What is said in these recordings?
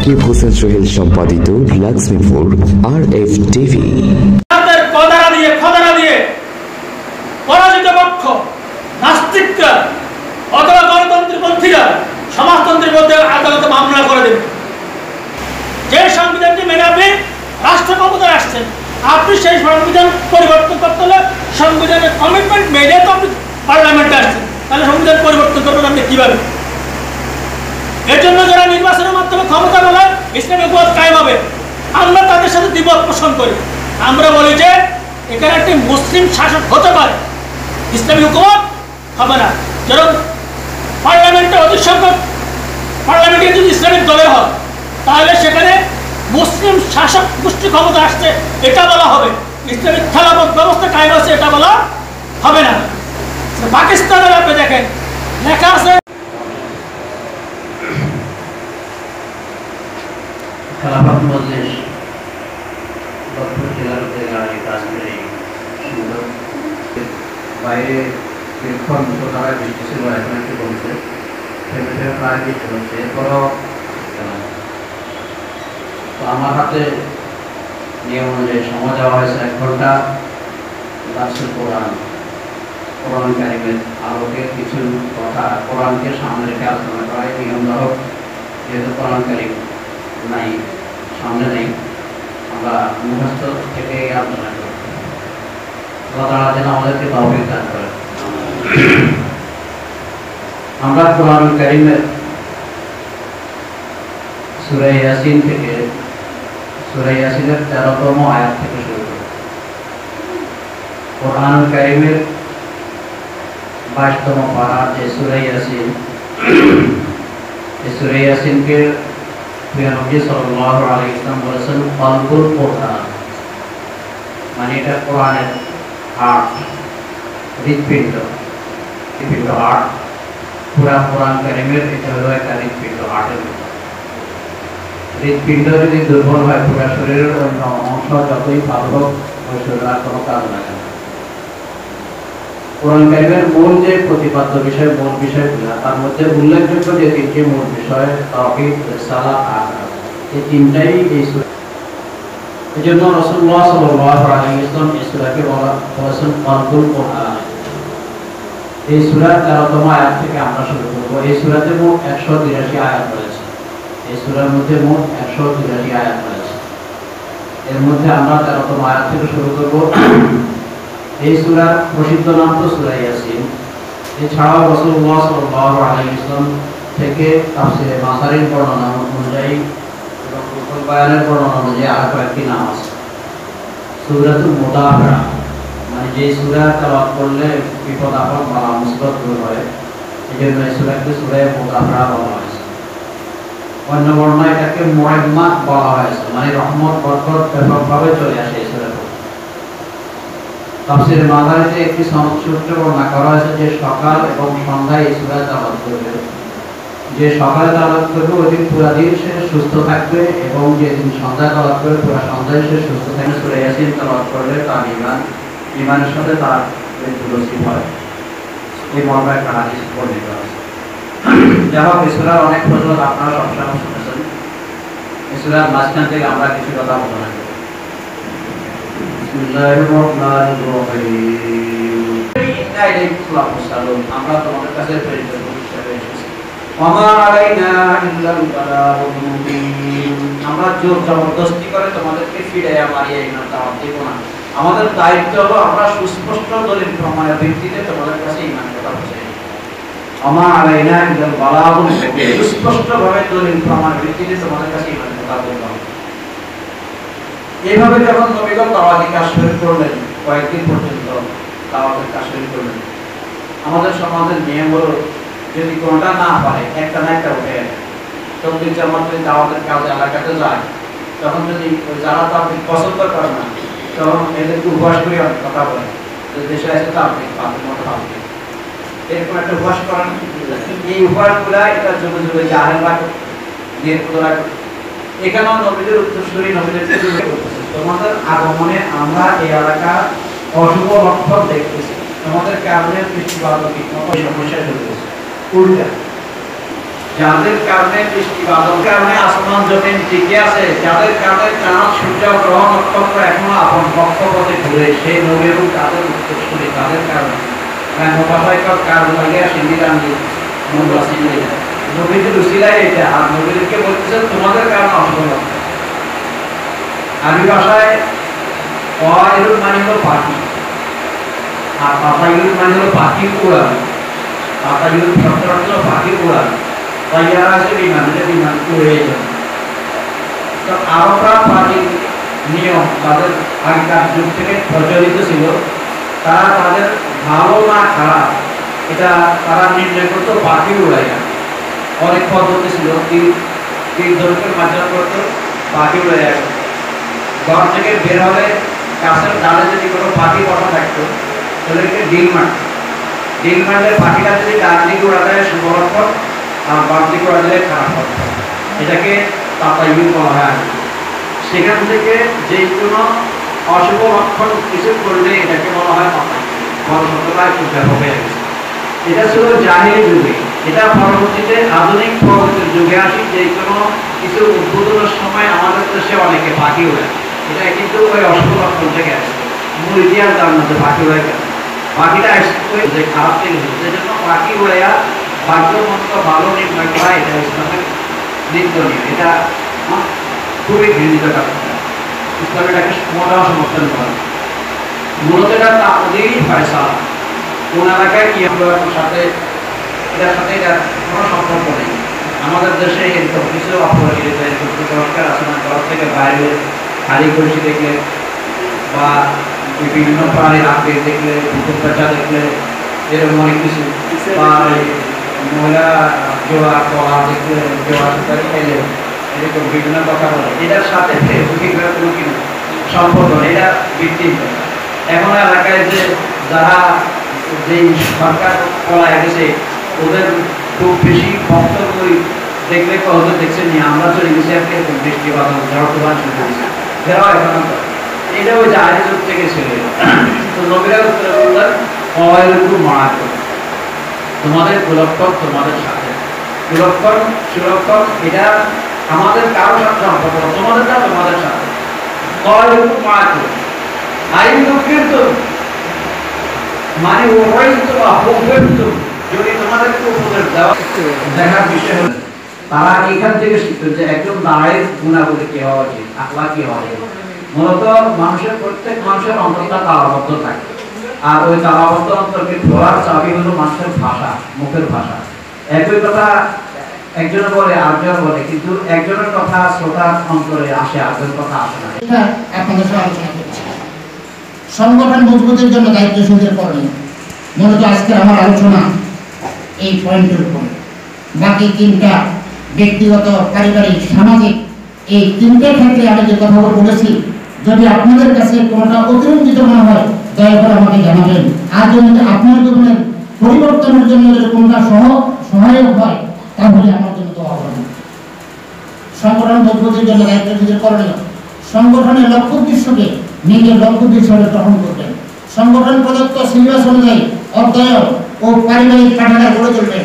রাকিব হোসেন সোহেল সম্পাদিত Lakshmipur RF TV. পরাজিত পক্ষ নাস্তিকরা অথবা গণতন্ত্রপন্থীরা সমাজতন্ত্রের মধ্যে আদালতে মামলা করে দেবে। যে সংবিধানটি মেনে আপনি রাষ্ট্র ক্ষমতায় আসছেন, আপনি সেই সংবিধান পরিবর্তন করতে হলে সংবিধানের কমিটমেন্ট মেনে তো আপনি পার্লামেন্টে আসছেন, তাহলে সংবিধান পরিবর্তন করবেন আপনি কিভাবে? এর জন্য যারা নির্বাচনের মাধ্যমে ক্ষমতা বলে ইসলামী হুকুমত কায়েম হবে, আমরা তাদের সাথে দ্বিমত পোষণ করি। আমরা বলি যে এখানে একটি মুসলিম শাসক হতে পারে, ইসলামী হুকুমত হবে না। যেরকম পার্লামেন্টে অধিক সংখ্যক পার্লামেন্টে যদি ইসলামিক দলের হয়, তাহলে সেখানে মুসলিম শাসক গোষ্ঠী ক্ষমতা আসছে এটা বলা হবে, ইসলামিক খেলাফত ব্যবস্থা কায়েম আছে এটা বলা হবে না। পাকিস্তানের আপনি দেখেন লেখা আছে খেলাফত মজলিস জেলার কাশ্মীরে বাইরে দীর্ঘক্ষণ ধারায় বৃষ্টি ছিল, এখন একটু কমছে, প্রায় বৃষ্টি হচ্ছে। এরপরও তো আমার হাতে নিয়ম অনুযায়ী সময় দেওয়া হয়েছে 1 ঘন্টা দার্সুল কোরআন কারিমের আলোকে কিছু কথা কোরআনকে সামনে রেখে আলোচনা করা নিয়ম ধরক। যেহেতু কোরআন কারিম নাই, সামনে নেই, আমরা মুখস্থ থেকে আলোচনা করি। আল্লাহ যেন আমাদেরকে তৌফিক দান করেন। আমরা কোরআন কারিমের সূরা ইয়াসিন থেকে, সূরা ইয়াসিনের 13তম আয়াত থেকে শুরু করি। কোরআন কারিমের 22তম পারা যে সূরা ইয়াসিন, এই সূরা ইয়াসিনকে নবী সাল্লাল্লাহু আলাইহি ওয়াসাল্লাম বলেছেন কলবুল কোরআন, মানে এটা কোরআনের হার্ট, হৃদপিণ্ড, হার্ট। পুরা কোরআন কারিমের এটা হলো একটা হৃদপিণ্ড, হার্টের মতো। হৃদপিণ্ড যদি দুর্বল হয়, পুরা শরীরের অন্য অংশ যতই ভালো হোক, ওই শরীর আর কোনো কাজ লাগে না। কোরআন কারিমের মূল যে প্রতিপাদ্য বিষয়, মূল বিষয়গুলো, তার মধ্যে উল্লেখযোগ্য যে 3টি মূল বিষয় তাওহীদ, রিসালাত, আখিরাত, এই 3টাই এই সূরা। এজন্য রাসূলুল্লাহ সাল্লাল্লাহু আলাইহি ওয়াসাল্লাম এই সূরাকে বলেছেন কলবুল কোরআন। এই সূরার 13তম আয়াত থেকে আমরা শুরু করব। এই সূরাতে মোট 183 আয়াত রয়েছে। এই সূরার মধ্যে মোট 183 আয়াত রয়েছে। এর মধ্যে আমরা 13তম আয়াত থেকে শুরু করব। এই সূরার প্রসিদ্ধ নাম তো সূরা ইয়াসিন। এছাড়াও রাসূলুল্লাহ সাল্লাল্লাহু আলাইহি ওয়াসাল্লাম থেকে তাফসীরে মাসারির বর্ণনা অনুযায়ী এবং রুহুল বায়ানের বর্ণনা অনুযায়ী আরো কয়েকটি নাম আছে। সূরাতুল মুদাফিরা, মানে যে সূরা তেলাওয়াত করলে বিপদ আপদ বালা মুসিবত দূর হয়, এজন্য এই সূরাকে সূরা মুদাফিরা বলা হয়েছে। অন্য বর্ণনায় এটাকে মুআম্মাত বলা হয়েছে, মানে রহমত বরকত ব্যাপকভাবে চলে আসে এই সূরাতে। তাফসীরে মাদারিতে একটি সনদ সূত্রে বর্ণনা করা হয়েছে যে সকাল এবং সন্ধ্যায় এই সূরা তেলাওয়াত করবে। যে সকালে তেলাওয়াত করবে ওই দিন পুরো দিন সে সুস্থ থাকবে, এবং যে দিন সন্ধ্যায় তেলাওয়াত করবে পুরো সন্ধ্যায় সে সুস্থ থাকবে। সূরা ইয়াসিন তেলাওয়াত করলে তার ঈমানের সাথে তার মৃত্যু নসিব হয়, এই মর্মে একটা হাদিস বর্ণিত আছে। যাই হোক, এই সূরার অনেক ফজিলত আপনারা সবসময় শুনেছেন। এই সূরার মাঝখান থেকে আমরা কিছু কথা আলোচনা করি। আমরা তোমাদের কাছে আমরা জোর জবরদস্তি করে তোমাদেরকে ফিরাইয়া মারিয়া ইমান দাওয়াত দেব না। আমাদের দায়িত্ব হলো আমরা সুস্পষ্ট দলিল প্রমাণের ভিত্তিতে তোমাদের কাছে ইমান কথা পৌঁছে দিই। আমার আলাইনা ইল্লাল বালাগুল মুবিন, সুস্পষ্টভাবে দলিল প্রমাণের ভিত্তিতে তোমাদের কাছে ইমান কথা বলতে হবে। এইভাবে যখন নবীগণ দাওয়াতি কাজ শুরু করলেন, কয়েকদিন পর্যন্ত দাওয়াতের কাজ শুরু করলেন, আমাদের সমাজের নিয়ম হলো যদি কোনটা না পারে একটা না একটা উঠে তবলিগ জামাত যদি দাওয়াতের কাজে এলাকাতে যায়, তখন যদি ওই যারা তাবলিগ পছন্দ করে না, তখন এদেরকে উপহাস করে কথা বলে যে দেশে আছে তাবলিগ মতো তাবলিগ, এরকম একটা উপহাস করেন। এই উপহাসগুলা এটা যুগে যুগে জাহেলরা নির্বোধরা, এখানেও নবীদের উত্তরসূরি নবীদেরকে করতেছে। তোমাদের আগমনে আমরা এই এলাকা অশুভ লক্ষণ দেখতেছি, তোমাদের কারণে বৃষ্টিপাত সমস্যা চলতেছে। উল্টা যাদের কারণে বৃষ্টি বাদল কারণে আসমান জমিন টিকে আছে, যাদের কারণে চাঁদ সূর্য গ্রহ নক্ষত্র এখনো আপন কক্ষপথে ঘুরে, সেই নবীর তাদের উত্তরসূরি, তাদের কারণে ভাষায় কারণ লাগে সিন্দিরাঙ্গি মোল্লা সিন্দি নবীদের উসিলাই এটা। আর নবীদেরকে বলতেছে তোমাদের কারণে অসফল। আরবি ভাষায় অয়ুর মানে হলো পাখি, আর পাতায়ুর মানে হলো পাখি উড়ান। পাতায়ুর শব্দটা হলো পাখি উড়ান। তাইয়ারা আছে বিমান, এটা বিমান উড়ে যাবে। তো আরবরা প্রাচীন নিয়ম তাদের আগেকার যুগ থেকে প্রচলিত ছিল, তারা তাদের ভালো না খারাপ এটা তারা নির্ণয় করতো পাখি উড়াইয়া। অনেক পদ্ধতি ছিল, তীর ধনুকের মাধ্যমে করতো, পাখি উড়াইয়া। ঘর থেকে বের হলে গাছের ডালে যদি কোনো পাখি বসা থাকতো তাদেরকে ডিল মারত। ডিল মারলে পাখিটা যদি ডান দিকে উড়া দেয় শুভ লক্ষণ, আর বাম দিকে উড়া দিলে খারাপ লক্ষণ। এটাকে তাতায়ু বলা হয়। সেখান থেকে যে কোনো অশুভ লক্ষণ কিছু করলে এটাকে বলা হয় তাতায়ু। বড় একটু ব্যাপক হয়ে গেছে। এটা ছিল জাহিলি যুগে। এটা পরবর্তীতে আধুনিক প্রগতির যুগে আসি, যে কোনো কিছু উদ্বোধনের সময় আমাদের দেশে অনেকে পাখি উড়ায়। এটা কিন্তু ওই অশুভ লক্ষণ থেকে আসে। মূল ইতিহাস জানার মধ্যে পাখি উড়ে গেছে, পাখিটা যে খারাপ থেকে হচ্ছে, সেই জন্য পাখি উড়াইয়া ভাগ্য মন্ত্র ভালো নির্ণয় করা এটা ইসলামের নিন্দনীয়। এটা খুবই ঘৃণিত কাজ। ইসলাম এটাকে মোটাও সমর্থন করে। মূলত এটা তাকদীর ফয়সালা। কোন এলাকায় কি হবে সাথে এটার সাথে এটা কোনো সম্পর্ক নেই। আমাদের দেশে এরকম কিছু অপরাধীরা এরকম কুসংস্কার আছে না, ঘর থেকে বাইরে হাড়ি কলসি দেখলে বা বিভিন্ন প্রাণীর আকৃতি দেখলে, ভূতের পেঁচা দেখলে, এরকম অনেক কিছু, বা মহিলা জোড়া কলা দেখলে, জোড়া সুতারি খেলে, এরকম বিভিন্ন কথা বলে। এটার সাথে কোনো কি সম্পর্ক নেই, এটা ভিত্তিহীন কথা। এখন এলাকায় যে যারা যেই সরকার পলায় গেছে, ওদের খুব বেশি বক্তব্য দেখলে ওদের দেখছেন নি, আমরা চলে গেছি আর কি বৃষ্টি বাদল ঝড় তুফান শুরু করেছি, ফেরাও এখন এটা ওই জাহাজের যুগ থেকে ছিল। তো নবীরা উত্তরে বললেন অয়ুর মারা করে, তোমাদের কুলক্ষণ তোমাদের সাথে, কুলক্ষণ সুলক্ষণ এটা আমাদের কারোর সাথে সম্পর্ক, তোমাদেরটা তোমাদের সাথে। অয়ুর মারা করে আইন কিন্তু মানে উপযুক্ত বা উপযুক্ত যদি তোমাদেরকে উপদেশ দেওয়া দেখার বিষয় হল, তারা এখান থেকে শিখত যে একজন দাঁড়ের গুণাবলী কি হওয়া উচিত, আখলা কি হওয়া উচিত। মূলত মানুষের প্রত্যেক মানুষের অন্তরটা তালাবদ্ধ থাকে, আর ওই তালাবদ্ধ অন্তরকে খোলার চাবি হলো মানুষের ভাষা, মুখের ভাষা। একই কথা একজনে বলে আরেকজন বলে, কিন্তু একজনের কথা শ্রোতার অন্তরে আসে, আরেকজনের কথা আসে না। এটা আপনাদের সাথে আলোচনা করছি সংগঠন মজবুতের জন্য দায়িত্বশীলদের করণীয়। মূলত আজকে আমার আলোচনা এই পয়েন্টের উপর। বাকি তিনটা ব্যক্তিগত, পারিবারিক, সামাজিক, এই তিনটে ক্ষেত্রে আমি যে কথাগুলো বলেছি, যদি আপনাদের কাছে কোনোটা অতিরঞ্জিত মনে হয় দয়া করে আমাকে জানাবেন। আর যদি আপনার জীবনের পরিবর্তনের জন্য যদি কোনটা সহায়ক হয় তাহলে আমার জন্য দোয়া করবেন। সংগঠন মজবুতের জন্য দায়িত্বশীলদের করণীয়। সংগঠনের লক্ষ্য উদ্দেশ্যকে নিজের লক্ষ্য হিসেবে গ্রহণ করবেন। সংগঠন প্রদত্ত সিলেবাস অনুযায়ী অধ্যয়ন ও পারিবারিক পাঠাগার গড়ে তুলবেন।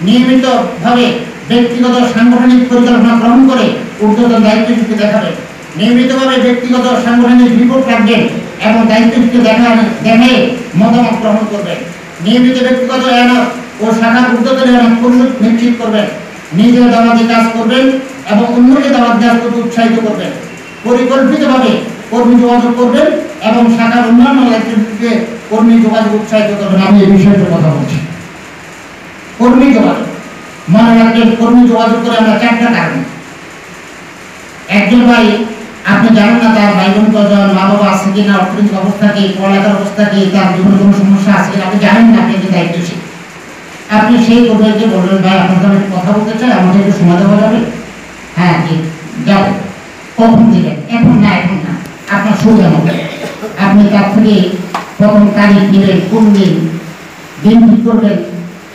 নিয়মিতভাবে ব্যক্তিগত সাংগঠনিক পরিকল্পনা গ্রহণ করে ঊর্ধ্বতন দায়িত্বশীলকে দেখাবেন। নিয়মিতভাবে ব্যক্তিগত সাংগঠনিক রিপোর্ট রাখবেন এবং দায়িত্বশীলকে দেখে মতামত গ্রহণ করবেন। নিয়মিত ব্যক্তিগত এনার ও শাখার ঊর্ধ্বতন এনার পরিশোধ নিশ্চিত করবেন। নিজের দাওয়াতি কাজ করবেন এবং অন্যকে দাওয়াত দেওয়ার প্রতি উৎসাহিত করবেন। পরিকল্পিতভাবে কর্মী যোগাযোগ করবেন এবং শাখার অন্যান্য দায়িত্বশীলকে কর্মী যোগাযোগ উৎসাহিত করবেন। আমি এই বিষয়টা কথা বলছি। কর্মী যোগাযোগ মনে রাখবেন, কর্মী যোগাযোগ করে আমরা চারটা কারণ। একজন ভাই আপনি জানেন না তার ভাই বোন কজন, মা বাবা আছে কিনা, অর্থনৈতিক অবস্থা কি, পড়ালেখার অবস্থা কি, তার জীবনে কোনো সমস্যা আছে কিনা, আপনি জানেন না, আপনি যে দায়িত্বশীল। আপনি সেই কর্মীকে বলবেন, ভাই আপনার সাথে কথা বলতে চাই, আমাকে একটু সময় দেওয়া যাবে? হ্যাঁ ঠিক যাবে। কখন দিবেন? এখন না, এখন না, আপনার সুবিধা মতো। আপনি তার থেকে প্রথম তারিখ নেবেন, কোন দিন ঠিক করবেন,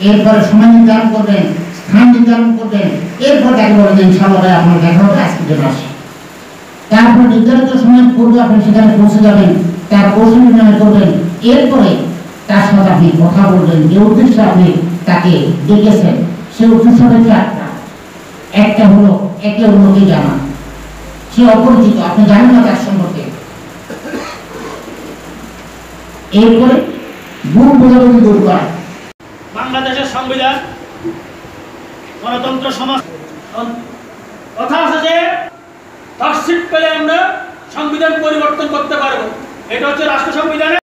এরপরে সময় নির্ধারণ করবেন, স্থান নির্ধারণ করবেন, এরপর তাকে বলবেন ইনশাআল্লাহ ভাই আপনার দেখা হবে, আজকে জন্য আসি। তারপর নির্ধারিত সময় পূর্বে আপনি সেখানে পৌঁছে যাবেন, তার কৌশল নির্ণয় করবেন। এরপরে তার সাথে আপনি কথা বলবেন, যে উদ্দেশ্যে আপনি তাকে ডেকেছেন সে উদ্দেশ্য হচ্ছে একটা। একটা হলো একে অন্যকে জানা। সে অপরিচিত, আপনি জানেন না তার সম্পর্কে। এরপরে ভুল বোঝাবুঝি দূর করা। বাংলাদেশের সংবিধান গণতন্ত্র সমাজ কথা আছে যে 10 সিট পেলে আমরা সংবিধান পরিবর্তন করতে পারবো। এটা হচ্ছে রাষ্ট্র সংবিধানে